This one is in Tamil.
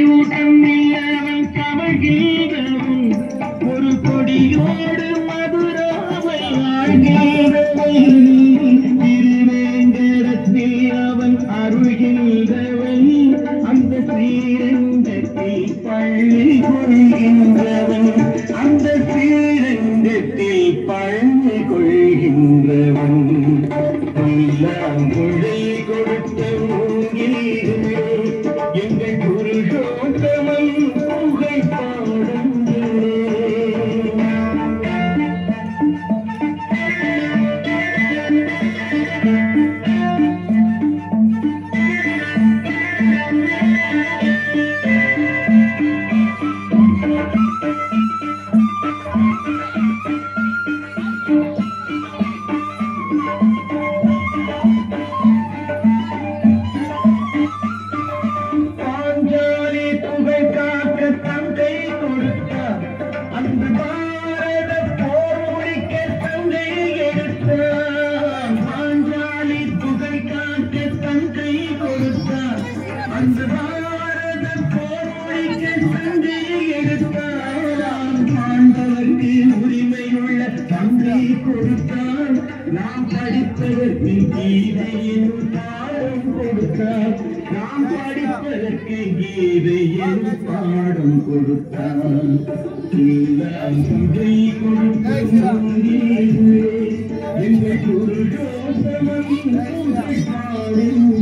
குருவாயூட்டமில்லவன் கமழ்கின்றவன் ஒரு கொடியோடு மதுராவை ஆழ்கின்றவன் திருவேங்கடத்தில் அவன் அருள்கின்றவன் அந்த ஸ்ரீரங்கத்தில் பள்ளி கொள்கின்றவன் அந்த ஸ்ரீரங்கத்தில் பள்ளி கொள்கின்றவன் கொள்ளை கொடுத்த எங்கள் புருஷோத்தமன் புகழ் பாடுங்களே. அந்த பாரத போர் முடிக்க தங்கை எடுத்தான் பாஞ்சாலி புகை காக்க தங்கை கொடுத்தான் அந்த பாரத போர் முடிக்க தங்கை எடுத்தான் பாண்டவர்க்கு உரிமையுள்ள தங்கை கொடுத்தான் நாம் படிப்பதற்கு கீதையின் பாடம் கொடுத்தான் நாம் படிப்பதற்கு கீதையின் பாடம் கொடுத்தான் சுகை கொடுத்த எங்கள் குருடோசமன் பாடும்